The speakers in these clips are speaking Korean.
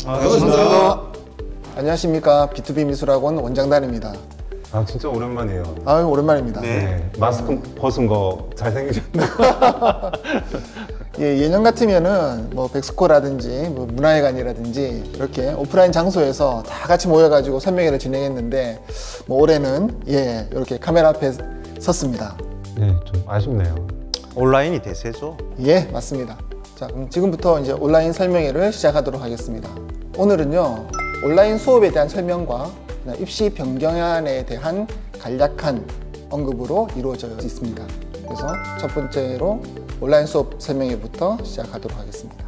반갑습니다. 안녕하십니까. B2B 미술학원 원장단입니다. 아, 진짜 오랜만이에요. 아유, 오랜만입니다. 네. 마스크 벗은 거 잘생기셨네요. 예, 예년 같으면은 뭐 백스코라든지 뭐 문화회관이라든지 이렇게 오프라인 장소에서 다 같이 모여가지고 설명회를 진행했는데 뭐 올해는 예, 이렇게 카메라 앞에 섰습니다. 네, 좀 아쉽네요. 온라인이 대세죠? 예, 맞습니다. 자, 그럼 지금부터 이제 온라인 설명회를 시작하도록 하겠습니다. 오늘은요, 온라인 수업에 대한 설명과 입시 변경안에 대한 간략한 언급으로 이루어져 있습니다. 그래서 첫 번째로 온라인 수업 설명회부터 시작하도록 하겠습니다.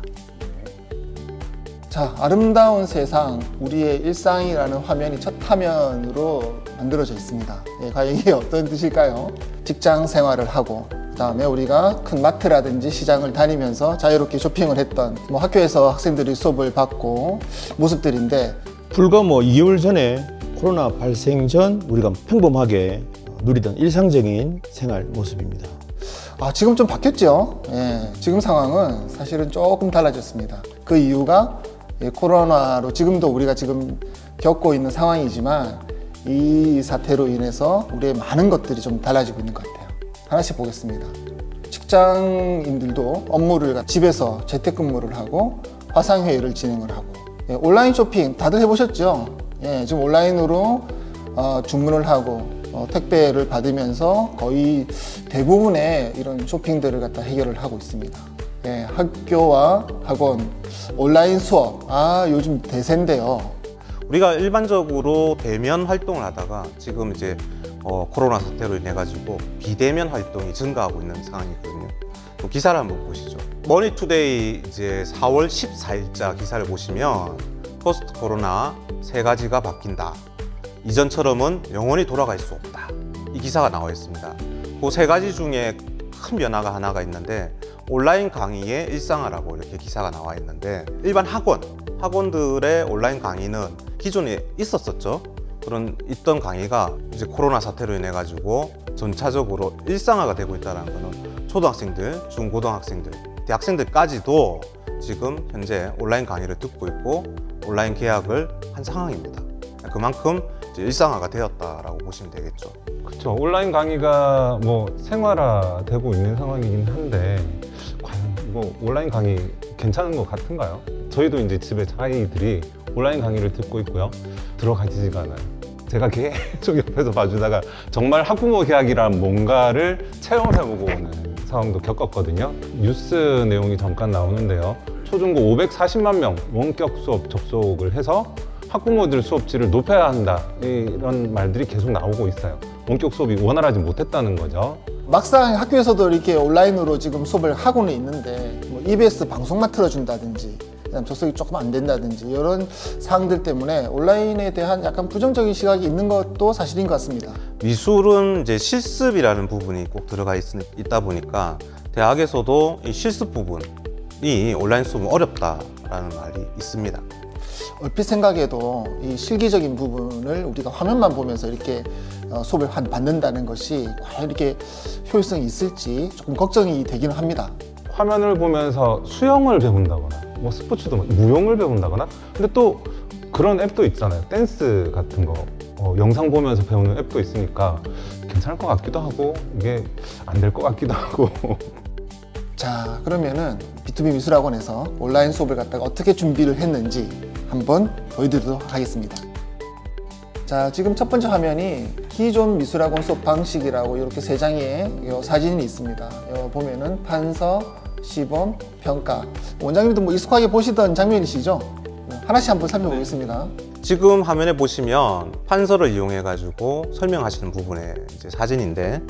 자, 아름다운 세상, 우리의 일상이라는 화면이 첫 화면으로 만들어져 있습니다. 예, 과연 이게 어떤 뜻일까요? 직장 생활을 하고 그 다음에 우리가 큰 마트라든지 시장을 다니면서 자유롭게 쇼핑을 했던 뭐 학교에서 학생들이 수업을 받고 모습들인데, 불과 뭐 2개월 전에 코로나 발생 전 우리가 평범하게 누리던 일상적인 생활 모습입니다. 지금 좀 바뀌었죠. 예, 지금 상황은 사실은 조금 달라졌습니다. 그 이유가 코로나로 지금도 우리가 지금 겪고 있는 상황이지만 이 사태로 인해서 우리의 많은 것들이 좀 달라지고 있는 것 같아요. 하나씩 보겠습니다. 직장인들도 업무를 집에서 재택근무를 하고 화상회의를 진행을 하고, 예, 온라인 쇼핑 다들 해보셨죠? 예, 지금 온라인으로 주문을 하고 택배를 받으면서 거의 대부분의 이런 쇼핑들을 갖다 해결을 하고 있습니다. 예, 학교와 학원 온라인 수업, 요즘 대세인데요. 우리가 일반적으로 대면 활동을 하다가 지금 이제 코로나 사태로 인해 가지고 비대면 활동이 증가하고 있는 상황이거든요. 또 기사를 한번 보시죠. 머니투데이 이제 4월 14일자 기사를 보시면 포스트 코로나 3가지가 바뀐다. 이전처럼은 영원히 돌아갈 수 없다. 이 기사가 나와 있습니다. 그 3가지 중에 큰 변화가 하나가 있는데 온라인 강의의 일상화라고 이렇게 기사가 나와 있는데, 일반 학원들의 온라인 강의는 기존에 있었죠. 그런 있던 강의가 이제 코로나 사태로 인해 가지고 전차적으로 일상화가 되고 있다는 거는 초등학생들, 중고등학생들, 대학생들까지도 지금 현재 온라인 강의를 듣고 있고 온라인 계약을 한 상황입니다. 그만큼 이제 일상화가 되었다라고 보시면 되겠죠. 그렇죠. 온라인 강의가 뭐 생활화되고 있는 상황이긴 한데 과연 이거 온라인 강의 괜찮은 것 같은가요? 저희도 이제 집에 아이들이 온라인 강의를 듣고 있고요. 들어가지지가 않아요. 제가 계속 옆에서 봐주다가 정말 학부모 계약이란 뭔가를 체험해보고 오는 상황도 겪었거든요. 뉴스 내용이 잠깐 나오는데요. 초중고 540만 명 원격 수업 접속을 해서 학부모들 수업질을 높여야 한다, 이런 말들이 계속 나오고 있어요. 원격 수업이 원활하지 못했다는 거죠. 막상 학교에서도 이렇게 온라인으로 지금 수업을 하고는 있는데 뭐 EBS 방송만 틀어준다든지 접속이 조금 안 된다든지 이런 사항들 때문에 온라인에 대한 약간 부정적인 시각이 있는 것도 사실인 것 같습니다. 미술은 이제 실습이라는 부분이 꼭 들어가 있다 보니까 대학에서도 이 실습 부분이 온라인 수업은 어렵다라는 말이 있습니다. 얼핏 생각해도 이 실기적인 부분을 우리가 화면만 보면서 이렇게 수업을 받는다는 것이 과연 이렇게 효율성이 있을지 조금 걱정이 되기는 합니다. 화면을 보면서 수영을 배운다거나 뭐 스포츠도 무용을 배운다거나, 근데 또 그런 앱도 있잖아요. 댄스 같은 거 영상 보면서 배우는 앱도 있으니까 괜찮을 것 같기도 하고 이게 안 될 것 같기도 하고. 자, 그러면은 B2B 미술학원에서 온라인 수업을 갖다가 어떻게 준비를 했는지 한번 보여드리도록 하겠습니다. 자, 지금 첫 번째 화면이 기존 미술학원 수업 방식이라고 이렇게 3장의 사진이 있습니다. 여기 보면은 판서, 시범, 평가. 원장님도 뭐 익숙하게 보시던 장면이시죠? 하나씩 한번 살펴보겠습니다. 지금 화면에 보시면 판서를 이용해 가지고 설명하시는 부분의 이제 사진인데,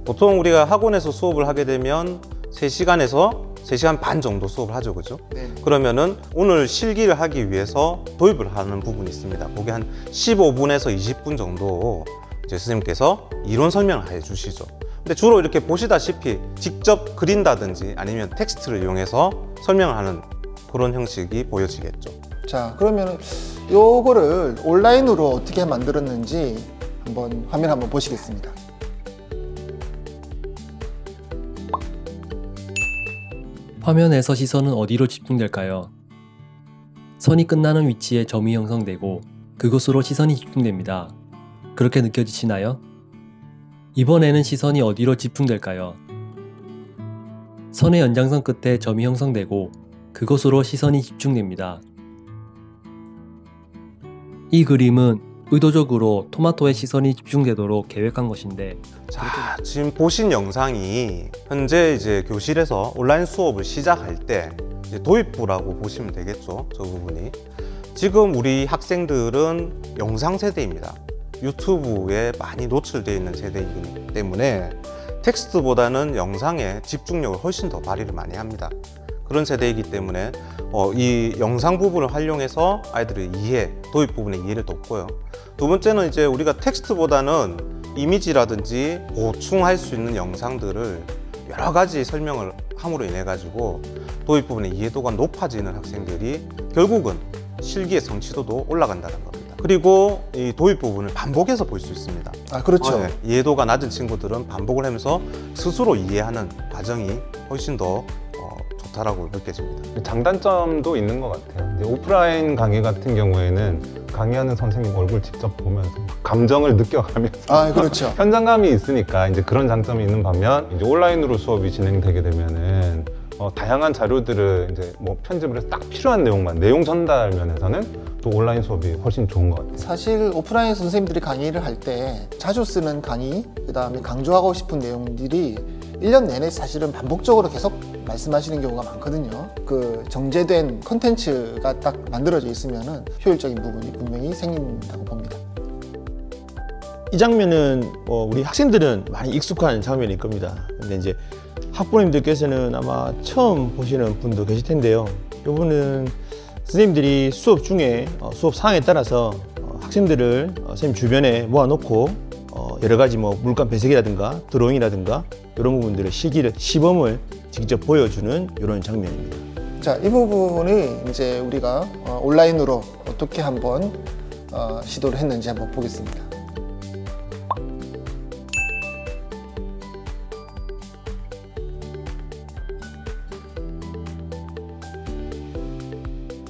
보통 우리가 학원에서 수업을 하게 되면 3시간에서 3시간 반 정도 수업을 하죠, 그죠? 네. 그러면은 오늘 실기를 하기 위해서 도입을 하는 부분이 있습니다. 거기 한 15분에서 20분 정도 이제 선생님께서 이론 설명을 해 주시죠. 근데 주로 이렇게 보시다시피 직접 그린다든지 아니면 텍스트를 이용해서 설명을 하는 그런 형식이 보여지겠죠. 자, 그러면 요거를 온라인으로 어떻게 만들었는지 한번 화면 한번 보시겠습니다. 화면에서 시선은 어디로 집중될까요? 선이 끝나는 위치에 점이 형성되고 그곳으로 시선이 집중됩니다. 그렇게 느껴지시나요? 이번에는 시선이 어디로 집중될까요? 선의 연장선 끝에 점이 형성되고 그곳으로 시선이 집중됩니다. 이 그림은 의도적으로 토마토에 시선이 집중되도록 계획한 것인데, 자, 지금 보신 영상이 현재 이제 교실에서 온라인 수업을 시작할 때 이제 도입부라고 보시면 되겠죠. 저 부분이. 지금 우리 학생들은 영상 세대입니다. 유튜브에 많이 노출되어 있는 세대이기 때문에 텍스트보다는 영상에 집중력을 훨씬 더 발휘를 많이 합니다. 그런 세대이기 때문에 이 영상 부분을 활용해서 아이들의 이해, 도입 부분의 이해를 돕고요. 두 번째는 이제 우리가 텍스트보다는 이미지라든지 보충할 수 있는 영상들을 여러 가지 설명을 함으로 인해 가지고 도입 부분의 이해도가 높아지는 학생들이 결국은 실기의 성취도도 올라간다는 겁니다. 그리고 이 도입 부분을 반복해서 볼 수 있습니다. 아, 그렇죠. 네, 이해도가 낮은 친구들은 반복을 하면서 스스로 이해하는 과정이 훨씬 더 좋다라고 느껴집니다. 장단점도 있는 것 같아요. 이제 오프라인 강의 같은 경우에는 강의하는 선생님 얼굴 직접 보면서 감정을 느껴가면서 아, 그렇죠. 현장감이 있으니까 이제 그런 장점이 있는 반면 이제 온라인으로 수업이 진행되게 되면은 다양한 자료들을 이제 뭐 편집을 해서 딱 필요한 내용만 내용 전달 면에서는 또 온라인 수업이 훨씬 좋은 것 같아요. 사실 오프라인 선생님들이 강의를 할 때 자주 쓰는 강의, 그 다음에 강조하고 싶은 내용들이 1년 내내 사실은 반복적으로 계속 말씀하시는 경우가 많거든요. 그 정제된 컨텐츠가 딱 만들어져 있으면은 효율적인 부분이 분명히 생긴다고 봅니다. 이 장면은 우리 학생들은 많이 익숙한 장면일 겁니다. 근데 이제 학부모님들께서는 아마 처음 보시는 분도 계실 텐데요. 이분은 선생님들이 수업 중에 수업 상황에 따라서 학생들을 선생님 주변에 모아놓고 여러 가지 뭐 물감 배색이라든가 드로잉이라든가 이런 부분들의 시범을 직접 보여주는 이런 장면입니다. 자, 이 부분이 이제 우리가 온라인으로 어떻게 한번 시도를 했는지 한번 보겠습니다.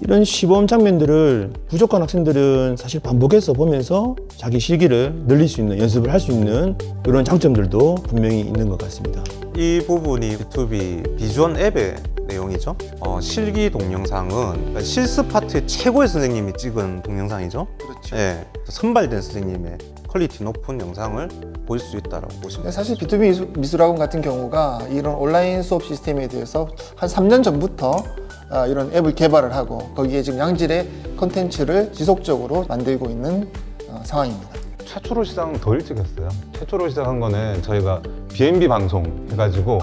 이런 시범 장면들을 부족한 학생들은 사실 반복해서 보면서 자기 실기를 늘릴 수 있는, 연습을 할 수 있는 이런 장점들도 분명히 있는 것 같습니다. 이 부분이 유튜브 비주얼 앱의 내용이죠. 실기 동영상은 실습 파트의 최고의 선생님이 찍은 동영상이죠. 그렇죠. 네, 선발된 선생님의 퀄리티 높은 영상을 볼 수 있다고 보시면 돼요. 사실 B2B 미술학원 같은 경우가 이런 온라인 수업 시스템에 대해서 한 3년 전부터 이런 앱을 개발을 하고 거기에 지금 양질의 컨텐츠를 지속적으로 만들고 있는 상황입니다. 최초로 시작은 더 일찍 했어요. 최초로 시작한 거는 저희가 B&B 방송 해가지고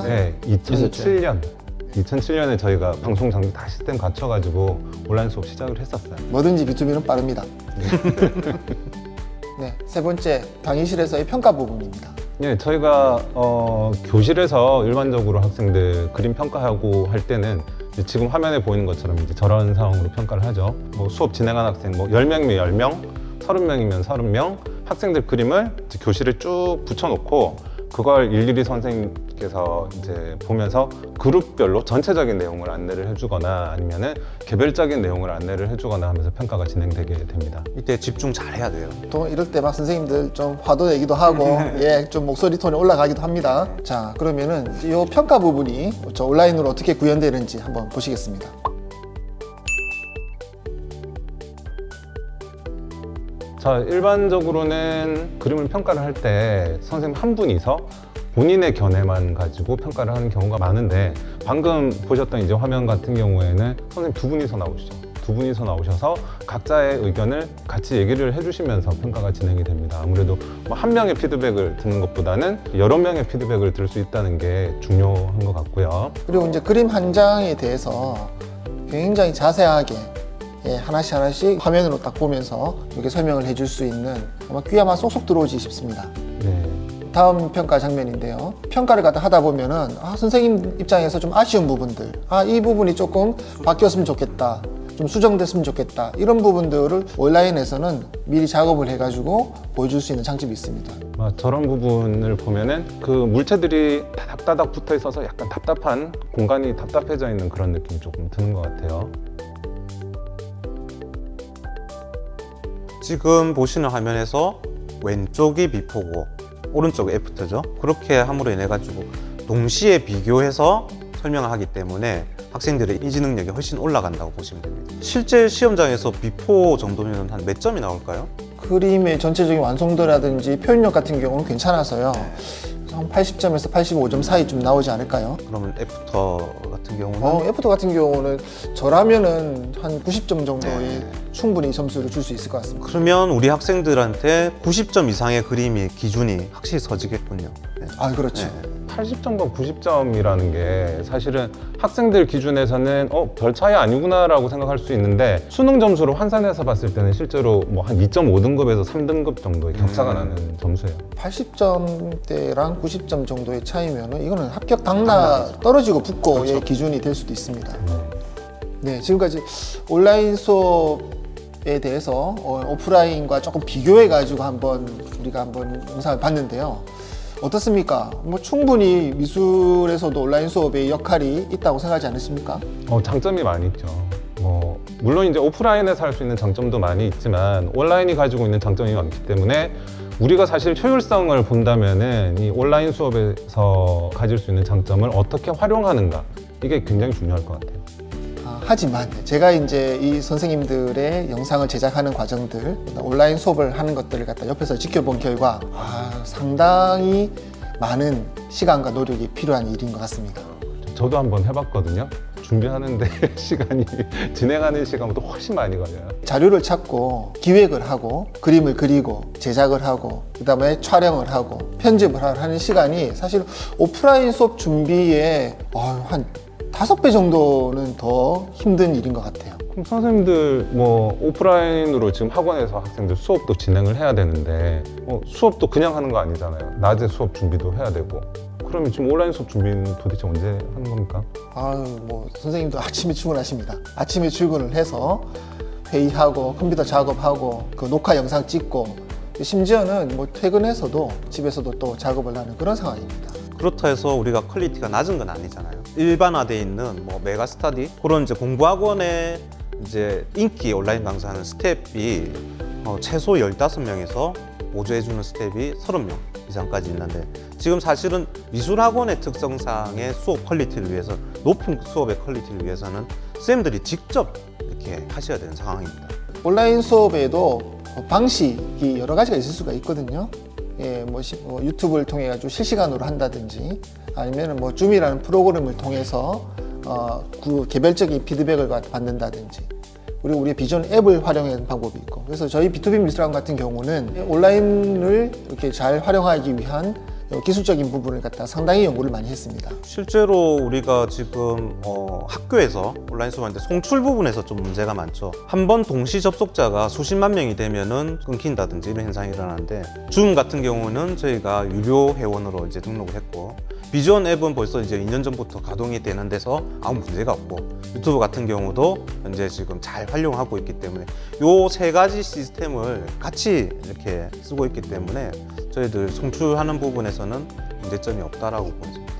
네, 2007년에 저희가 방송 장비 다 시스템 갖춰가지고 온라인 수업 시작을 했었어요. 뭐든지 B2B는 빠릅니다. 네, 세 번째 강의실에서의 평가 부분입니다. 네, 저희가 교실에서 일반적으로 학생들 그림 평가하고 할 때는 지금 화면에 보이는 것처럼 이제 저런 상황으로 평가를 하죠. 뭐 수업 진행한 학생 뭐 10명이면 10명, 30명이면 30명 학생들 그림을 이제 교실에 쭉 붙여놓고 그걸 일일이 선생님께서 이제 보면서 그룹별로 전체적인 내용을 안내를 해주거나 아니면은 개별적인 내용을 안내를 해주거나 하면서 평가가 진행되게 됩니다. 이때 집중 잘 해야 돼요. 또 이럴 때 막 선생님들 좀 화도 내기도 하고 좀 목소리 톤이 올라가기도 합니다. 자, 그러면은 이 평가 부분이 저 온라인으로 어떻게 구현되는지 한번 보시겠습니다. 자, 일반적으로는 그림을 평가를 할 때 선생님 한 분이서 본인의 견해만 가지고 평가를 하는 경우가 많은데 방금 보셨던 이제 화면 같은 경우에는 선생님 두 분이서 나오시죠. 두 분이서 나오셔서 각자의 의견을 같이 얘기를 해주시면서 평가가 진행이 됩니다. 아무래도 뭐 한 명의 피드백을 듣는 것보다는 여러 명의 피드백을 들을 수 있다는 게 중요한 것 같고요. 그리고 이제 그림 한 장에 대해서 굉장히 자세하게 하나씩 화면으로 딱 보면서 이렇게 설명을 해줄 수 있는 아마 귀 아마 쏙쏙 들어오지 싶습니다. 네. 다음 평가 장면인데요. 평가를 갖다 하다 보면은 선생님 입장에서 좀 아쉬운 부분들, 이 부분이 조금 바뀌었으면 좋겠다, 좀 수정됐으면 좋겠다, 이런 부분들을 온라인에서는 미리 작업을 해가지고 보여줄 수 있는 장점이 있습니다. 저런 부분을 보면은 그 물체들이 다닥다닥 붙어 있어서 약간 답답한 공간이 답답해져 있는 그런 느낌이 조금 드는 것 같아요. 지금 보시는 화면에서 왼쪽이 비포고 오른쪽이 애프터죠. 그렇게 함으로 인해 가지고 동시에 비교해서 설명을 하기 때문에 학생들의 인지 능력이 훨씬 올라간다고 보시면 됩니다. 실제 시험장에서 비포 정도면 한 몇 점이 나올까요? 그림의 전체적인 완성도라든지 표현력 같은 경우는 괜찮아서요. 한 80점에서 85점 사이 좀 나오지 않을까요? 그러면 애프터 같은 경우는 애프터 같은 경우는 저라면은 한 90점 정도의 충분히 점수를 줄 수 있을 것 같습니다. 그러면 우리 학생들한테 90점 이상의 그림이 기준이 확실히 서지겠군요. 네. 그렇죠. 80점과 90점이라는 게 사실은 학생들 기준에서는 별 차이 아니구나 라고 생각할 수 있는데 수능 점수로 환산해서 봤을 때는 실제로 뭐 한 2.5등급에서 3등급 정도의 격차가 나는 점수예요. 80점대랑 90점 정도의 차이면은 이거는 합격 당락 떨어지고 붙고의 기준이 될 수도 있습니다. 네, 지금까지 온라인 수업에 대해서 오프라인과 조금 비교해가지고 우리가 한번 영상을 봤는데요. 어떻습니까? 뭐 충분히 미술에서도 온라인 수업의 역할이 있다고 생각하지 않으십니까? 장점이 많이 있죠. 물론 이제 오프라인에서 할 수 있는 장점도 많이 있지만 온라인이 가지고 있는 장점이 많기 때문에 우리가 사실 효율성을 본다면은 이 온라인 수업에서 가질 수 있는 장점을 어떻게 활용하는가, 이게 굉장히 중요할 것 같아요. 하지만 제가 이제 이 선생님들의 영상을 제작하는 과정들, 온라인 수업을 하는 것들을 갖다 옆에서 지켜본 결과 상당히 많은 시간과 노력이 필요한 일인 것 같습니다. 저도 한번 해봤거든요. 준비하는데 시간이 진행하는 시간보다 훨씬 많이 걸려요. 자료를 찾고 기획을 하고 그림을 그리고 제작을 하고 그다음에 촬영을 하고 편집을 하는 시간이 사실 오프라인 수업 준비에 한 5배 정도는 더 힘든 일인 것 같아요. 그럼 선생님들 오프라인으로 지금 학원에서 학생들 수업도 진행을 해야 되는데 수업도 그냥 하는 거 아니잖아요. 낮에 수업 준비도 해야 되고. 그러면 지금 온라인 수업 준비는 도대체 언제 하는 겁니까? 선생님도 아침에 출근하십니다. 아침에 출근을 해서 회의하고 컴퓨터 작업하고 그 녹화 영상 찍고 심지어는 퇴근해서도 집에서도 또 작업을 하는 그런 상황입니다. 그렇다 해서 우리가 퀄리티가 낮은 건 아니잖아요. 일반화되어 있는 메가스터디 그런 이제 공부학원의 이제 인기 온라인 강사하는 스텝이 최소 15명에서 보조해주는 스텝이 30명 이상까지 있는데 지금 사실은 미술학원의 특성상의 수업 퀄리티를 위해서 높은 수업의 퀄리티를 위해서는 선생님들이 직접 이렇게 하셔야 되는 상황입니다. 온라인 수업에도 방식이 여러 가지가 있을 수가 있거든요. 유튜브를 통해 가지고 실시간으로 한다든지 아니면 줌이라는 프로그램을 통해서 개별적인 피드백을 받는다든지 그리고 우리의 비전 앱을 활용하는 방법이 있고 그래서 저희 B2B 미술학원 같은 경우는 온라인을 이렇게 잘 활용하기 위한 기술적인 부분을 갖다 상당히 연구를 많이 했습니다. 실제로 우리가 지금 학교에서 온라인 수업하는데 송출 부분에서 좀 문제가 많죠. 한 번 동시 접속자가 수십만 명이 되면은 끊긴다든지 이런 현상이 일어나는데 줌 같은 경우는 저희가 유료 회원으로 이제 등록을 했고 비전 앱은 벌써 이제 2년 전부터 가동이 되는 데서 아무 문제가 없고 유튜브 같은 경우도 현재 지금 잘 활용하고 있기 때문에 요 세 가지 시스템을 같이 이렇게 쓰고 있기 때문에 저희들 송출하는 부분에서는 문제점이 없다라고 보입니다.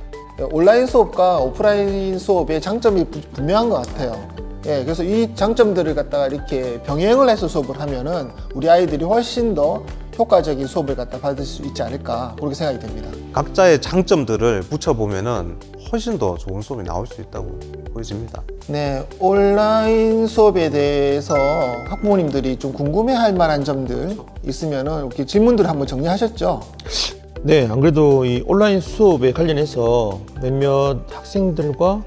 온라인 수업과 오프라인 수업의 장점이 분명한 것 같아요. 그래서 이 장점들을 갖다가 이렇게 병행을 해서 수업을 하면은 우리 아이들이 훨씬 더 효과적인 수업을 갖다 받을 수 있지 않을까 그렇게 생각이 됩니다. 각자의 장점들을 붙여보면은 훨씬 더 좋은 수업이 나올 수 있다고 보여집니다. 네, 온라인 수업에 대해서 학부모님들이 좀 궁금해할 만한 점들 있으면은 이렇게 질문들을 한번 정리하셨죠? 네, 안 그래도 이 온라인 수업에 관련해서 몇몇 학생들과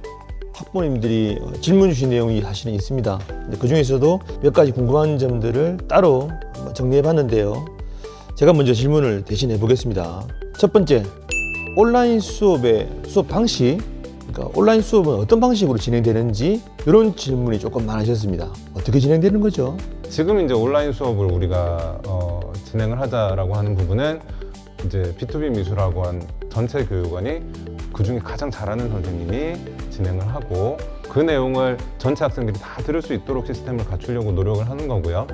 학부모님들이 질문 주신 내용이 사실은 있습니다. 그 중에서도 몇 가지 궁금한 점들을 따로 한번 정리해 봤는데요. 제가 먼저 질문을 대신해 보겠습니다. 첫 번째, 온라인 수업의 수업 방식, 그러니까 온라인 수업은 어떤 방식으로 진행되는지 이런 질문이 조금 많으셨습니다. 어떻게 진행되는 거죠? 지금 이제 온라인 수업을 우리가 진행을 하자라고 하는 부분은 이제 B2B 미술학원 한 전체 교육원이 그 중에 가장 잘하는 선생님이 진행을 하고 그 내용을 전체 학생들이 다 들을 수 있도록 시스템을 갖추려고 노력을 하는 거고요.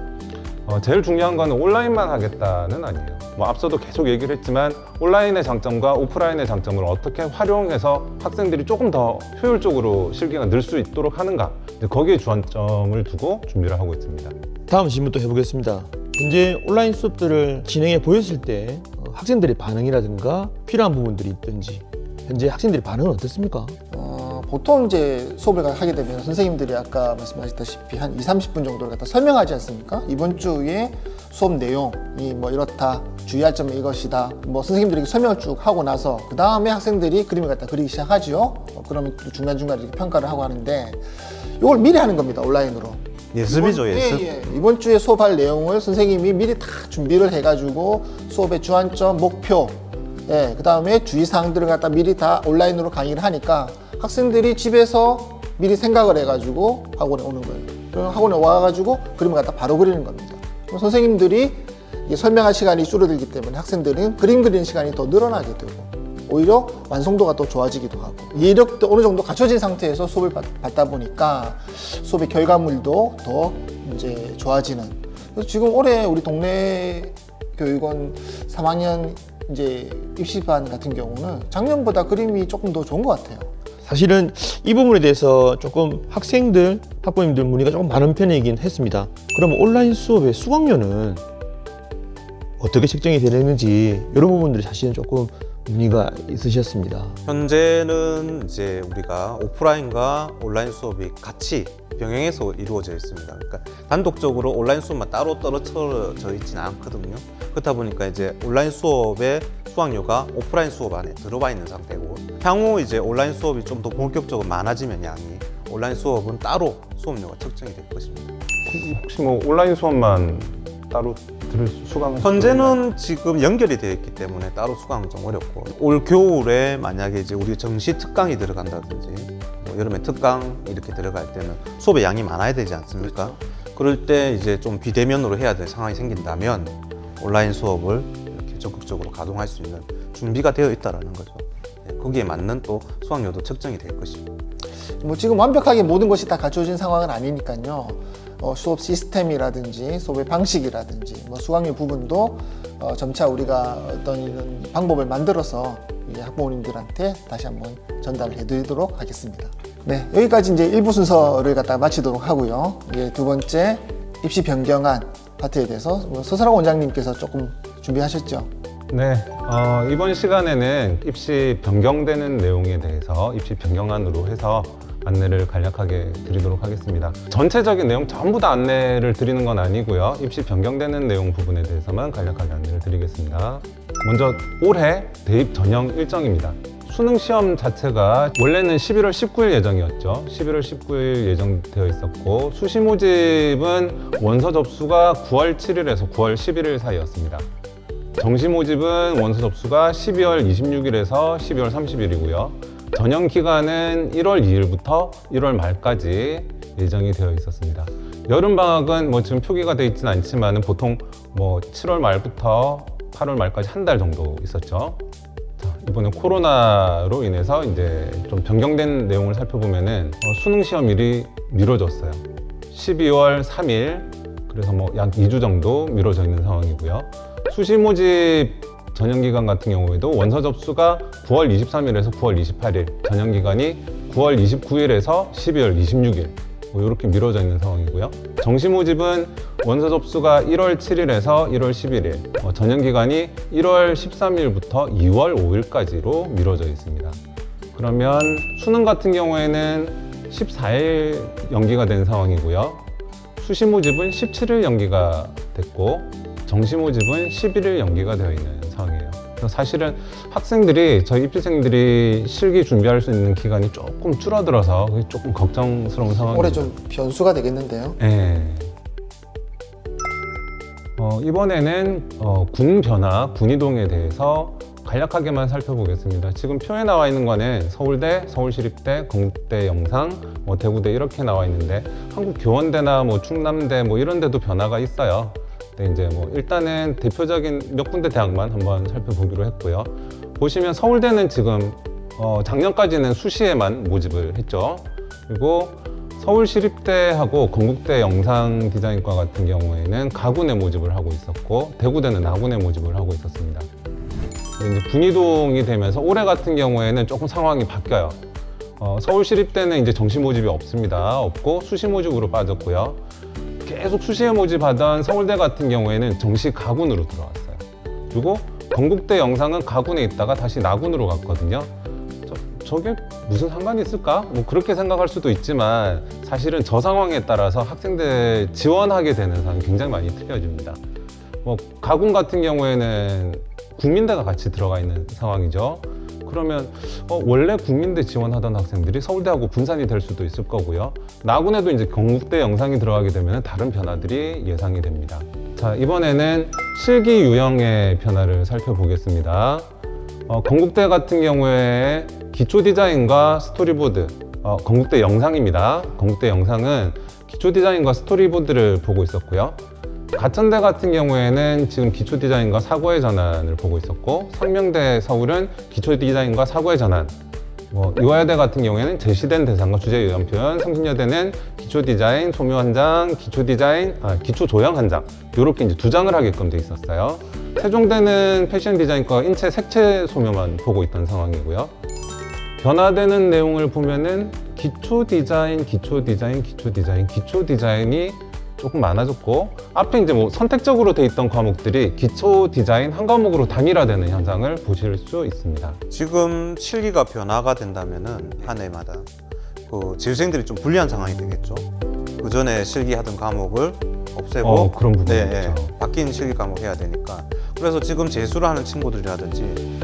제일 중요한 거는 온라인만 하겠다는 아니에요. 뭐 앞서도 계속 얘기를 했지만 온라인의 장점과 오프라인의 장점을 어떻게 활용해서 학생들이 조금 더 효율적으로 실기가 늘 수 있도록 하는가, 거기에 주안점을 두고 준비를 하고 있습니다. 다음 질문 또 해보겠습니다. 현재 온라인 수업들을 진행해 보였을 때 학생들의 반응이라든가 필요한 부분들이 있든지 현재 학생들의 반응은 어떻습니까? 보통 이제 수업을 하게 되면 선생님들이 아까 말씀하셨다시피 한 20-30분 정도를 갖다 설명하지 않습니까? 이번 주에 수업 내용이 뭐 이렇다, 주의할 점은 이것이다, 뭐 선생님들이 설명을 쭉 하고 나서 그 다음에 학생들이 그림을 갖다 그리기 시작하죠. 그러면 또 중간중간 이렇게 평가를 하고 하는데 이걸 미리 하는 겁니다, 온라인으로. 예습이죠, 예습. 이번 주에 수업할 내용을 선생님이 미리 다 준비를 해가지고 수업의 주안점, 목표, 그 다음에 주의사항들을 갖다 미리 다 온라인으로 강의를 하니까 학생들이 집에서 미리 생각을 해가지고 학원에 오는 거예요. 그럼 학원에 와가지고 그림을 갖다 바로 그리는 겁니다. 그럼 선생님들이 설명할 시간이 줄어들기 때문에 학생들은 그림 그리는 시간이 더 늘어나게 되고 오히려 완성도가 더 좋아지기도 하고 이해력도 어느 정도 갖춰진 상태에서 수업을 받다 보니까 수업의 결과물도 더 이제 좋아지는. 그래서 지금 올해 우리 동네 교육원 3학년 이제 입시반 같은 경우는 작년보다 그림이 조금 더 좋은 것 같아요. 사실은 이 부분에 대해서 조금 학생들, 학부모님들 문의가 조금 많은 편이긴 했습니다. 그럼 온라인 수업의 수강료는 어떻게 책정이 되는지 이런 부분들이 사실은 조금 문의가 있으셨습니다. 현재는 이제 우리가 오프라인과 온라인 수업이 같이 병행해서 이루어져 있습니다. 그러니까 단독적으로 온라인 수업만 따로 떨어져 있지는 않거든요. 그렇다 보니까 이제 온라인 수업의 수강료가 오프라인 수업 안에 들어와 있는 상태고, 향후 이제 온라인 수업이 좀 더 본격적으로 많아지면 양이 온라인 수업은 따로 수업료가 책정이 될 것입니다. 혹시 뭐 온라인 수업만 따로 들을 수강을 현재는 지금 연결이 되어 있기 때문에 따로 수강은 좀 어렵고, 올 겨울에 만약에 이제 우리 정시 특강이 들어간다든지 뭐 여름에 특강 이렇게 들어갈 때는 수업의 양이 많아야 되지 않습니까? 그럴 때 이제 좀 비대면으로 해야 될 상황이 생긴다면 온라인 수업을 이렇게 적극적으로 가동할 수 있는 준비가 되어 있다라는 거죠. 거기에 맞는 또 수강료도 책정이 될 것이고. 뭐 지금 완벽하게 모든 것이 다 갖춰진 상황은 아니니까요. 수업 시스템이라든지 수업의 방식이라든지 뭐 수강료 부분도 점차 우리가 어떤 이런 방법을 만들어서 학부모님들한테 다시 한번 전달을 해드리도록 하겠습니다. 네, 여기까지 이제 1부 순서를 갖다 마치도록 하고요. 이제 두 번째 입시 변경안 파트에 대해서 서설학 원장님께서 조금 준비하셨죠? 네, 이번 시간에는 입시 변경되는 내용에 대해서 입시 변경안으로 해서 안내를 간략하게 드리도록 하겠습니다. 전체적인 내용 전부 다 안내를 드리는 건 아니고요. 입시 변경되는 내용 부분에 대해서만 간략하게 안내를 드리겠습니다. 먼저 올해 대입 전형 일정입니다. 수능 시험 자체가 원래는 11월 19일 예정이었죠. 11월 19일 예정되어 있었고, 수시 모집은 원서 접수가 9월 7일에서 9월 11일 사이였습니다. 정시 모집은 원서 접수가 12월 26일에서 12월 30일이고요. 전형 기간은 1월 2일부터 1월 말까지 예정이 되어 있었습니다. 여름방학은 뭐 지금 표기가 되어 있지는 않지만 보통 뭐 7월 말부터 8월 말까지 한 달 정도 있었죠. 자, 이번에 코로나로 인해서 이제 좀 변경된 내용을 살펴보면은 수능 시험일이 미뤄졌어요. 12월 3일, 그래서 뭐 약 2주 정도 미뤄져 있는 상황이고요. 수시 모집 전형 기간 같은 경우에도 원서 접수가 9월 23일에서 9월 28일, 전형 기간이 9월 29일에서 12월 26일 뭐 이렇게 미뤄져 있는 상황이고요. 정시 모집은 원서 접수가 1월 7일에서 1월 11일, 전형 기간이 1월 13일부터 2월 5일까지로 미뤄져 있습니다. 그러면 수능 같은 경우에는 14일 연기가 된 상황이고요. 수시 모집은 17일 연기가 됐고, 정시 모집은 11일 연기가 되어 있는 상황이에요. 그래서 사실은 학생들이 저희 입시생들이 실기 준비할 수 있는 기간이 조금 줄어들어서 그게 조금 걱정스러운 상황입니다. 올해 좀 변수가 되겠는데요. 네. 이번에는 군 변화, 군 이동에 대해서 간략하게만 살펴보겠습니다. 지금 표에 나와 있는 거는 서울대, 서울시립대, 건국대 영상, 대구대 이렇게 나와 있는데 한국교원대나 충남대 이런 데도 변화가 있어요. 근데 이제 일단은 대표적인 몇 군데 대학만 한번 살펴보기로 했고요. 보시면 서울대는 지금 작년까지는 수시에만 모집을 했죠. 그리고 서울시립대하고 건국대 영상디자인과 같은 경우에는 가군에 모집을 하고 있었고 대구대는 나군에 모집을 하고 있었습니다. 근데 이제 분이동이 되면서 올해 같은 경우에는 조금 상황이 바뀌어요. 서울시립대는 이제 정시 모집이 없고 수시 모집으로 빠졌고요. 계속 수시에 모집하던 서울대 같은 경우에는 정시 가군으로 들어왔어요. 그리고 건국대 영상은 가군에 있다가 다시 나군으로 갔거든요. 저게 무슨 상관이 있을까? 그렇게 생각할 수도 있지만 사실은 저 상황에 따라서 학생들 지원하게 되는 상황이 굉장히 많이 틀려집니다. 가군 같은 경우에는 국민대가 같이 들어가 있는 상황이죠. 그러면 원래 국민대 지원하던 학생들이 서울대하고 분산이 될 수도 있을 거고요. 나군에도 이제 건국대 영상이 들어가게 되면 다른 변화들이 예상이 됩니다. 자, 이번에는 실기 유형의 변화를 살펴보겠습니다. 건국대 같은 경우에 기초 디자인과 스토리보드, 건국대 영상입니다. 건국대 영상은 기초 디자인과 스토리보드를 보고 있었고요. 가천대 같은 경우에는 지금 기초 디자인과 사고의 전환을 보고 있었고, 상명대 서울은 기초 디자인과 사고의 전환, 이화여대 같은 경우에는 제시된 대상과 주제 유형 표현, 성신여대는 기초 디자인, 소묘 한 장, 기초 디자인, 기초 조형 한 장, 이렇게 이제 2장을 하게끔 돼 있었어요. 세종대는 패션 디자인과 인체 색채 소묘만 보고 있던 상황이고요. 변화되는 내용을 보면은 기초 디자인, 기초 디자인, 기초 디자인, 기초 디자인이 조금 많아졌고, 앞에 이제 선택적으로 돼 있던 과목들이 기초 디자인 한 과목으로 단일화되는 현상을 보실 수 있습니다. 지금 실기가 변화가 된다면은 한 해마다 재수생들이 좀 불리한 상황이 되겠죠. 그 전에 실기하던 과목을 없애고 그런 부분이 있죠. 바뀐 실기 과목 해야 되니까. 그래서 지금 재수를 하는 친구들이라든지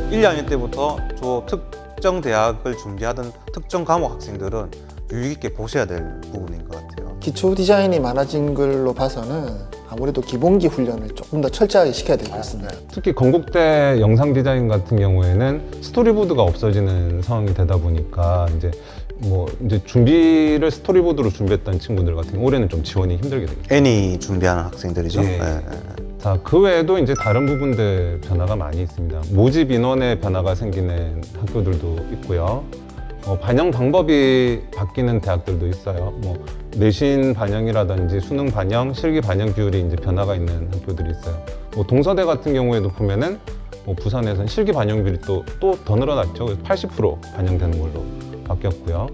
1, 2학년 때부터 특정 대학을 준비하던 특정 과목 학생들은 유의 깊게 보셔야 될 부분인 것 같아요. 기초 디자인이 많아진 걸로 봐서는 아무래도 기본기 훈련을 조금 더 철저하게 시켜야 될 것 같습니다. 특히 건국대 영상 디자인 같은 경우에는 스토리보드가 없어지는 상황이 되다 보니까 이제 준비를 스토리보드로 준비했던 친구들 같은 경우 올해는 좀 지원이 힘들게 되겠죠. 애니 준비하는 학생들이죠. 예. 자, 그 외에도 이제 다른 부분들 변화가 많이 있습니다. 모집 인원의 변화가 생기는 학교들도 있고요. 반영 방법이 바뀌는 대학들도 있어요. 내신 반영이라든지 수능 반영, 실기 반영 비율이 이제 변화가 있는 학교들이 있어요. 동서대 같은 경우에도 보면은 부산에서는 실기 반영 비율이 또 더 늘어났죠. 80% 반영되는 걸로 바뀌었고요.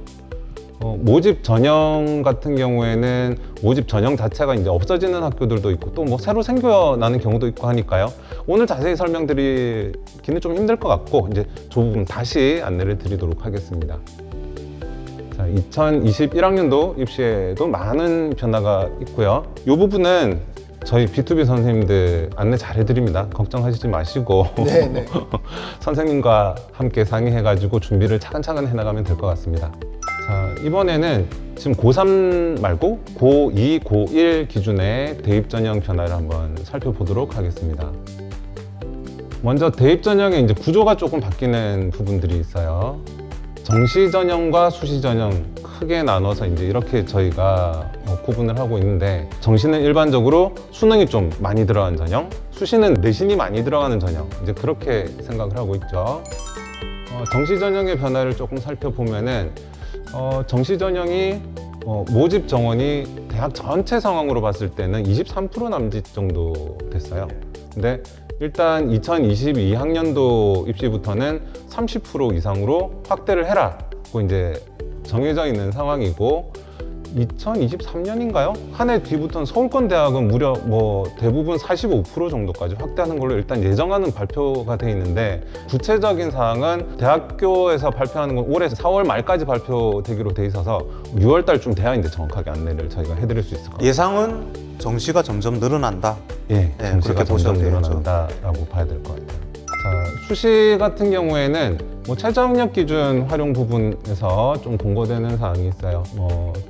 모집 전형 같은 경우에는 모집 전형 자체가 이제 없어지는 학교들도 있고 또 새로 생겨나는 경우도 있고 하니까요. 오늘 자세히 설명드리기는 좀 힘들 것 같고 이제 조금 다시 안내를 드리도록 하겠습니다. 자, 2021학년도 입시에도 많은 변화가 있고요. 이 부분은 저희 B2B 선생님들 안내 잘 해드립니다. 걱정하시지 마시고 네네. 선생님과 함께 상의해가지고 준비를 차근차근 해나가면 될 것 같습니다. 자, 이번에는 지금 고3 말고 고2, 고1 기준의 대입 전형 변화를 한번 살펴보도록 하겠습니다. 먼저 대입 전형의 이제 구조가 조금 바뀌는 부분들이 있어요. 정시 전형과 수시 전형 크게 나눠서 이제 이렇게 저희가 구분을 하고 있는데, 정시는 일반적으로 수능이 좀 많이 들어간 전형, 수시는 내신이 많이 들어가는 전형, 이제 그렇게 생각을 하고 있죠. 정시 전형의 변화를 조금 살펴보면은 정시 전형이 모집 정원이 대학 전체 상황으로 봤을 때는 23% 남짓 정도 됐어요. 근데 일단 2022학년도 입시부터는 30% 이상으로 확대를 해라고 이제 정해져 있는 상황이고, 2023년인가요? 한 해 뒤부터는 서울권 대학은 무려 대부분 45% 정도까지 확대하는 걸로 일단 예정하는 발표가 돼 있는데, 구체적인 사항은 대학교에서 발표하는 건 올해 4월 말까지 발표되기로 돼 있어서 6월 달쯤 돼야 이제 정확하게 안내를 저희가 해드릴 수 있을 것 같아요. 예상은 정시가 점점 늘어난다. 예, 정시가 그렇게 점점 보셔도 되겠죠. 늘어난다라고 봐야 될 것 같아요. 자, 수시 같은 경우에는 뭐 최저학력 기준 활용 부분에서 좀 공고되는 사항이 있어요.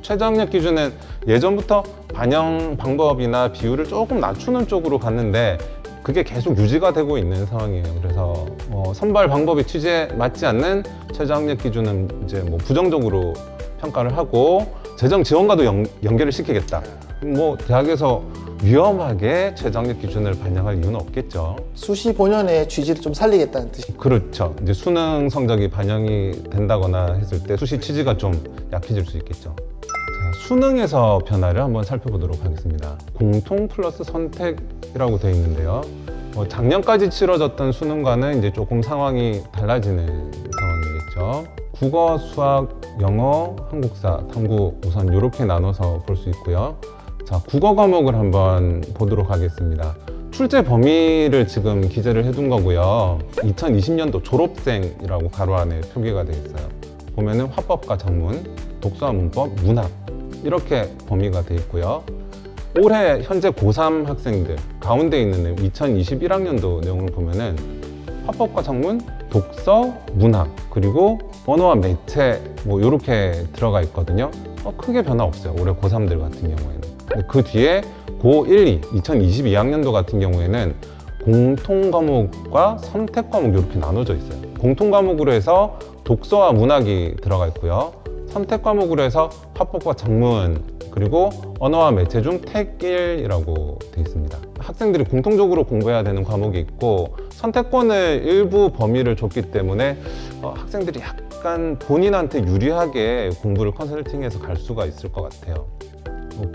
최저학력 기준은 예전부터 반영 방법이나 비율을 조금 낮추는 쪽으로 갔는데 그게 계속 유지가 되고 있는 상황이에요. 그래서 선발 방법의 취지에 맞지 않는 최저학력 기준은 이제 뭐 부정적으로 평가를 하고 재정 지원과도 연계를 시키겠다. 뭐 대학에서 위험하게 최저학력 기준을 반영할 이유는 없겠죠. 수시 본연의 취지를 좀 살리겠다는 뜻이. 그렇죠. 이제 수능 성적이 반영이 된다거나 했을 때 수시 취지가 좀 약해질 수 있겠죠. 자, 수능에서 변화를 한번 살펴보도록 하겠습니다. 공통 플러스 선택이라고 되어 있는데요. 작년까지 치러졌던 수능과는 이제 조금 상황이 달라지는 상황이겠죠. 국어, 수학, 영어, 한국사, 탐구 우선 이렇게 나눠서 볼 수 있고요. 자, 국어 과목을 한번 보도록 하겠습니다. 출제 범위를 지금 기재를 해둔 거고요. 2020년도 졸업생이라고 가로 안에 표기가 되어 있어요. 보면은 화법과 작문, 독서와 문법, 문학 이렇게 범위가 되어 있고요. 올해 현재 고3 학생들 가운데 있는 2021학년도 내용을 보면은 화법과 작문, 독서, 문학 그리고 언어와 매체 뭐 이렇게 들어가 있거든요. 크게 변화 없어요. 올해 고3들 같은 경우에는. 그 뒤에 고1, 2, 2022학년도 같은 경우에는 공통 과목과 선택 과목 이렇게 나눠져 있어요. 공통 과목으로 해서 독서와 문학이 들어가 있고요. 선택 과목으로 해서 화법과 작문 그리고 언어와 매체 중 택1이라고 되어 있습니다. 학생들이 공통적으로 공부해야 되는 과목이 있고 선택권을 일부 범위를 줬기 때문에 학생들이 약간 본인한테 유리하게 공부를 컨설팅해서 갈 수가 있을 것 같아요.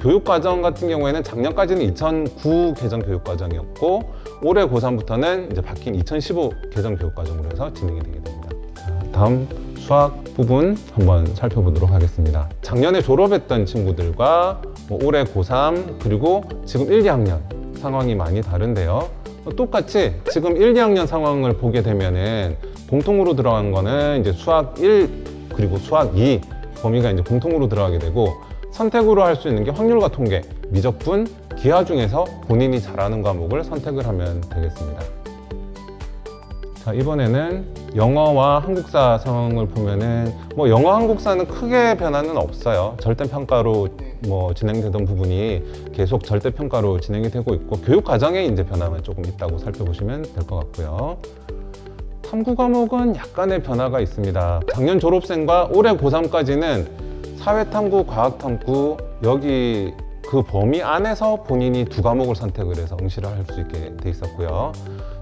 교육과정 같은 경우에는 작년까지는 2009 개정 교육과정이었고 올해 고3부터는 이제 바뀐 2015 개정 교육과정으로 해서 진행이 되게 됩니다. 자, 다음 수학 부분 한번 살펴보도록 하겠습니다. 작년에 졸업했던 친구들과 올해 고3 그리고 지금 1, 2학년 상황이 많이 다른데요. 똑같이 지금 1, 2학년 상황을 보게 되면은 공통으로 들어간 거는 이제 수학 1 그리고 수학 2 범위가 이제 공통으로 들어가게 되고 선택으로 할 수 있는 게 확률과 통계, 미적분, 기하 중에서 본인이 잘하는 과목을 선택을 하면 되겠습니다. 자, 이번에는 영어와 한국사 상황을 보면은 영어, 한국사는 크게 변화는 없어요. 절대평가로 진행되던 부분이 계속 절대평가로 진행이 되고 있고 교육 과정에 이제 변화만 조금 있다고 살펴보시면 될 것 같고요. 탐구 과목은 약간의 변화가 있습니다. 작년 졸업생과 올해 고3까지는 사회탐구, 과학탐구 여기 그 범위 안에서 본인이 두 과목을 선택을 해서 응시를 할 수 있게 돼 있었고요.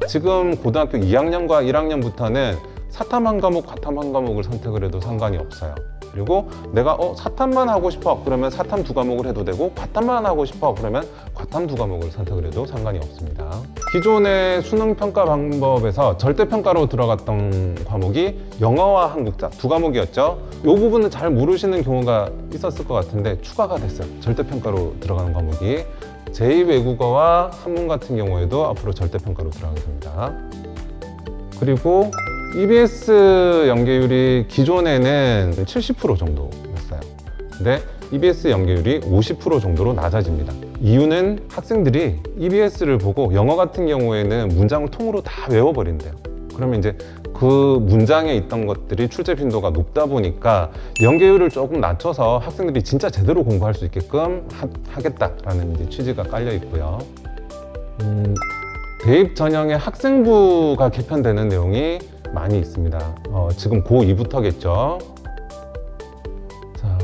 지금 고등학교 2학년과 1학년부터는 사탐 한 과목, 과탐 한 과목을 선택을 해도 상관이 없어요. 그리고 내가 사탐만 하고 싶어 그러면 사탐 두 과목을 해도 되고 과탐만 하고 싶어 그러면 과탐 두 과목을 선택을 해도 상관이 없습니다. 기존의 수능 평가 방법에서 절대평가로 들어갔던 과목이 영어와 한국사 두 과목이었죠. 이 부분은 잘 모르시는 경우가 있었을 것 같은데 추가가 됐어요. 절대평가로 들어가는 과목이 제2외국어와 한문 같은 경우에도 앞으로 절대평가로 들어가게 됩니다. 그리고 EBS 연계율이 기존에는 70% 정도였어요. 근데 EBS 연계율이 50% 정도로 낮아집니다. 이유는 학생들이 EBS를 보고 영어 같은 경우에는 문장을 통으로 다 외워버린대요. 그러면 이제 그 문장에 있던 것들이 출제 빈도가 높다 보니까 연계율을 조금 낮춰서 학생들이 진짜 제대로 공부할 수 있게끔 하겠다라는 이제 취지가 깔려 있고요. 대입 전형의 학생부가 개편되는 내용이 많이 있습니다. 지금 고2부터겠죠. 자,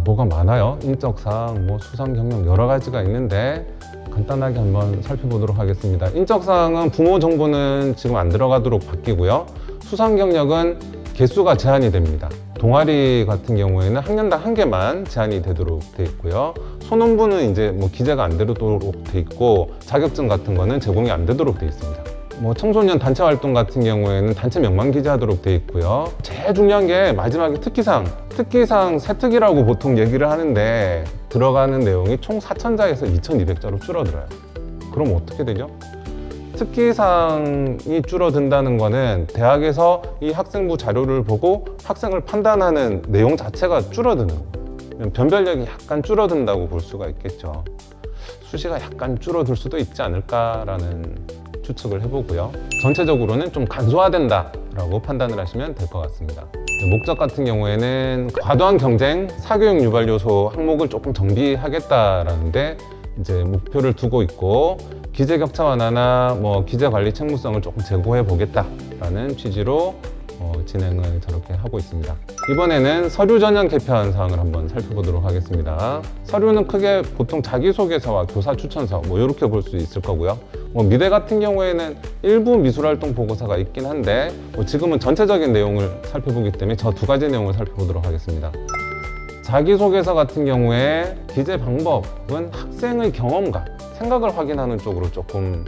뭐가 많아요. 인적사항, 수상 경력 여러 가지가 있는데 간단하게 한번 살펴보도록 하겠습니다. 인적사항은 부모 정보는 지금 안 들어가도록 바뀌고요. 수상 경력은 개수가 제한이 됩니다. 동아리 같은 경우에는 학년당 1개만 제한이 되도록 돼 있고요. 소논부는 이제 기재가 안 되도록 돼 있고 자격증 같은 거는 제공이 안 되도록 돼 있습니다. 청소년 단체 활동 같은 경우에는 단체 명만 기재하도록 돼 있고요. 제일 중요한 게 마지막에 특기사항 3특이라고 보통 얘기를 하는데 들어가는 내용이 총 4,000자에서 2,200자로 줄어들어요. 그럼 어떻게 되죠? 특기사항이 줄어든다는 거는 대학에서 이 학생부 자료를 보고 학생을 판단하는 내용 자체가 줄어드는 거예요. 변별력이 약간 줄어든다고 볼 수가 있겠죠. 수시가 약간 줄어들 수도 있지 않을까라는 추측을 해보고요. 전체적으로는 좀 간소화된다라고 판단을 하시면 될 것 같습니다. 목적 같은 경우에는 과도한 경쟁, 사교육 유발 요소 항목을 조금 정비하겠다라는데 이제 목표를 두고 있고, 기재 격차 완화나 기재 관리 책무성을 조금 제고해 보겠다라는 취지로 진행을 저렇게 하고 있습니다. 이번에는 서류 전형 개편 사항을 한번 살펴보도록 하겠습니다. 서류는 크게 보통 자기소개서와 교사 추천서 이렇게 볼 수 있을 거고요. 미대 같은 경우에는 일부 미술활동 보고서가 있긴 한데 지금은 전체적인 내용을 살펴보기 때문에 저 두 가지 내용을 살펴보도록 하겠습니다. 자기소개서 같은 경우에 기재 방법은 학생의 경험과 생각을 확인하는 쪽으로 조금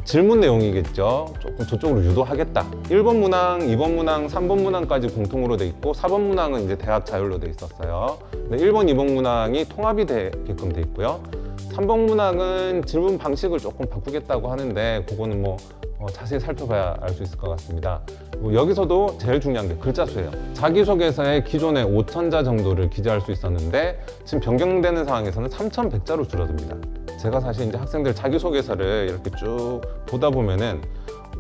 질문 내용이겠죠. 조금 저쪽으로 유도하겠다. 1번 문항, 2번 문항, 3번 문항까지 공통으로 돼 있고 4번 문항은 이제 대학 자율로 돼 있었어요. 근데 1번, 2번 문항이 통합이 되게끔 돼 있고요. 3번 문항은 질문 방식을 조금 바꾸겠다고 하는데 그거는 자세히 살펴봐야 알 수 있을 것 같습니다. 여기서도 제일 중요한 게 글자 수예요. 자기소개서에 기존에 5,000자 정도를 기재할 수 있었는데 지금 변경되는 상황에서는 3,100자로 줄어듭니다. 제가 사실 이제 학생들 자기소개서를 이렇게 쭉 보다 보면은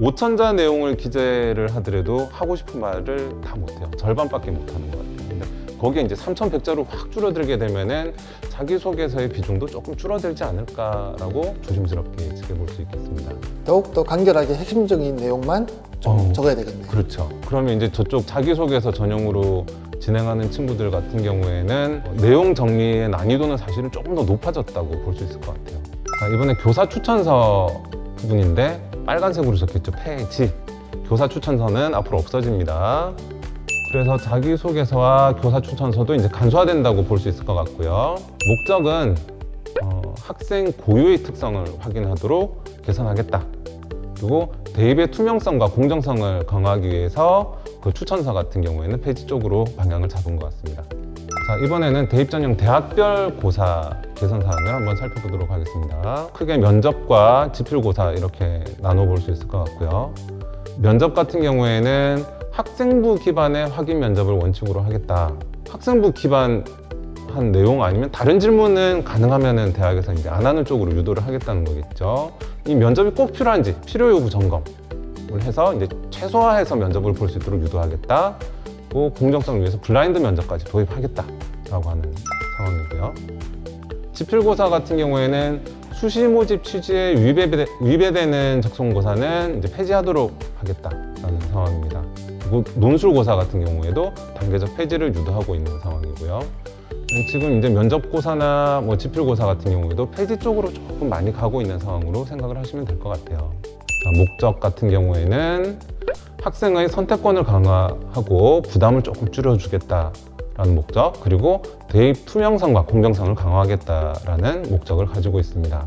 5,000자 내용을 기재를 하더라도 하고 싶은 말을 다 못해요. 절반밖에 못하는 것 같아요. 근데 거기에 이제 3,100자로 확 줄어들게 되면은 자기소개서의 비중도 조금 줄어들지 않을까라고 조심스럽게 지켜볼 수 있겠습니다. 더욱더 간결하게 핵심적인 내용만 좀 적어야 되겠네요. 그렇죠. 그러면 이제 저쪽 자기소개서 전용으로 진행하는 친구들 같은 경우에는 내용 정리의 난이도는 사실은 조금 더 높아졌다고 볼 수 있을 것 같아요. 자, 이번에 교사 추천서 부분인데 빨간색으로 적혔죠. 폐지. 교사 추천서는 앞으로 없어집니다. 그래서 자기소개서와 교사 추천서도 이제 간소화된다고 볼 수 있을 것 같고요. 목적은 학생 고유의 특성을 확인하도록 개선하겠다. 그리고 대입의 투명성과 공정성을 강화하기 위해서 그 추천서 같은 경우에는 폐지 쪽으로 방향을 잡은 것 같습니다. 자, 이번에는 대입 전형 대학별 고사 개선 사항을 한번 살펴보도록 하겠습니다. 크게 면접과 지필고사 이렇게 나눠볼 수 있을 것 같고요. 면접 같은 경우에는 학생부 기반의 확인 면접을 원칙으로 하겠다. 학생부 기반한 내용 아니면 다른 질문은 가능하면은 대학에서 이제 안 하는 쪽으로 유도를 하겠다는 거겠죠. 이 면접이 꼭 필요한지 필요 여부 점검을 해서 이제 최소화해서 면접을 볼 수 있도록 유도하겠다. 또 공정성을 위해서 블라인드 면접까지 도입하겠다라고 하는 상황이고요. 지필고사 같은 경우에는 수시 모집 취지에 위배되는 적성고사는 이제 폐지하도록 하겠다라는 상황입니다. 그리고 논술고사 같은 경우에도 단계적 폐지를 유도하고 있는 상황이고요. 지금 이제 면접고사나 지필고사 같은 경우에도 폐지 쪽으로 조금 많이 가고 있는 상황으로 생각을 하시면 될 것 같아요. 목적 같은 경우에는 학생의 선택권을 강화하고 부담을 조금 줄여주겠다라는 목적, 그리고 대입 투명성과 공정성을 강화하겠다라는 목적을 가지고 있습니다.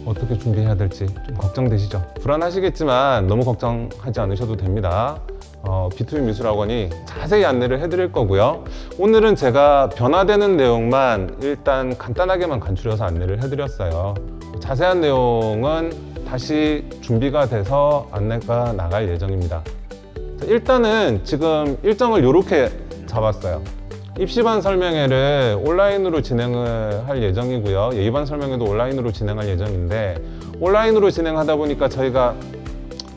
어떻게 준비해야 될지 좀 걱정되시죠? 불안하시겠지만 너무 걱정하지 않으셔도 됩니다. B2B 미술학원이 자세히 안내를 해드릴 거고요. 오늘은 제가 변화되는 내용만 일단 간단하게만 간추려서 안내를 해드렸어요. 자세한 내용은 다시 준비가 돼서 안내가 나갈 예정입니다. 일단은 지금 일정을 이렇게 잡았어요. 입시반 설명회를 온라인으로 진행을 할 예정이고요. 예의반 설명회도 온라인으로 진행할 예정인데, 온라인으로 진행하다 보니까 저희가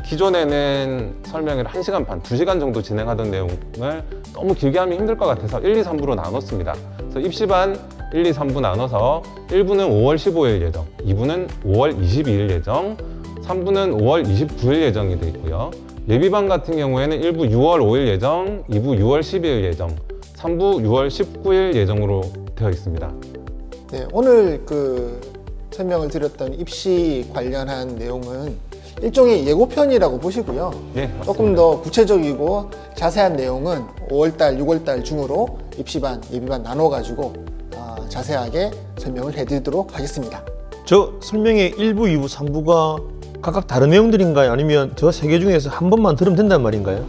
기존에는 설명회를 1시간 반, 2시간 정도 진행하던 내용을 너무 길게 하면 힘들 것 같아서 1, 2, 3부로 나눴습니다. 그래서 입시반 1, 2, 3부 나눠서 1부는 5월 15일 예정, 2부는 5월 22일 예정, 3부는 5월 29일 예정이 되어 있고요. 예비반 같은 경우에는 1부 6월 5일 예정, 2부 6월 12일 예정, 3부 6월 19일 예정으로 되어 있습니다. 네, 오늘 설명을 드렸던 입시 관련한 내용은 일종의 예고편이라고 보시고요. 네, 맞습니다. 조금 더 구체적이고 자세한 내용은 5월달, 6월달 중으로 입시반, 예비반 나눠가지고 자세하게 설명을 해드리도록 하겠습니다. 저 설명의 1부, 2부, 3부가 각각 다른 내용들인가요? 아니면 저 세 개 중에서 한 번만 들으면 된단 말인가요?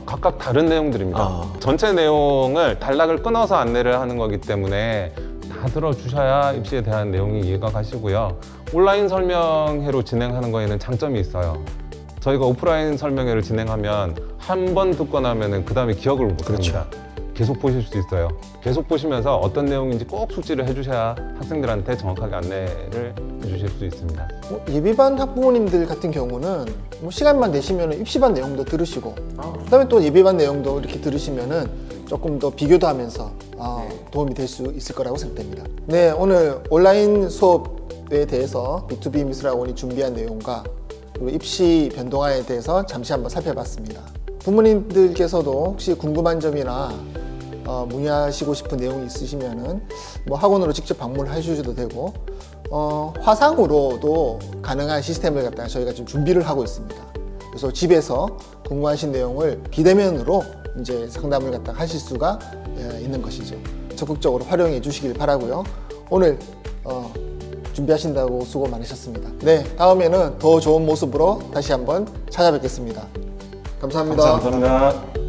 각각 다른 내용들입니다. 전체 내용을 단락을 끊어서 안내를 하는 거기 때문에 다 들어주셔야 입시에 대한 내용이 이해가 가시고요. 온라인 설명회로 진행하는 거에는 장점이 있어요. 저희가 오프라인 설명회를 진행하면 한 번 듣고 나면은 그 다음에 기억을 못 합니다. 계속 보실 수 있어요. 계속 보시면서 어떤 내용인지 꼭 숙지를 해주셔야 학생들한테 정확하게 안내를 해주실 수 있습니다. 예비반 학부모님들 같은 경우는 뭐 시간만 내시면 입시반 내용도 들으시고 그다음에 또 예비반 내용도 이렇게 들으시면은 조금 더 비교도 하면서 도움이 될 수 있을 거라고 생각됩니다. 네, 오늘 온라인 수업에 대해서 B2B 미술학원이 준비한 내용과 그리고 입시 변동화에 대해서 잠시 한번 살펴봤습니다. 부모님들께서도 혹시 궁금한 점이나 문의하시고 싶은 내용이 있으시면은 뭐 학원으로 직접 방문을 해주셔도 되고 화상으로도 가능한 시스템을 갖다가 저희가 지금 준비를 하고 있습니다. 그래서 집에서 궁금하신 내용을 비대면으로 이제 상담을 갖다가 하실 수가 있는 것이죠. 적극적으로 활용해 주시길 바라고요. 오늘 준비하신다고 수고 많으셨습니다. 네, 다음에는 더 좋은 모습으로 다시 한번 찾아뵙겠습니다. 감사합니다. 감사합니다.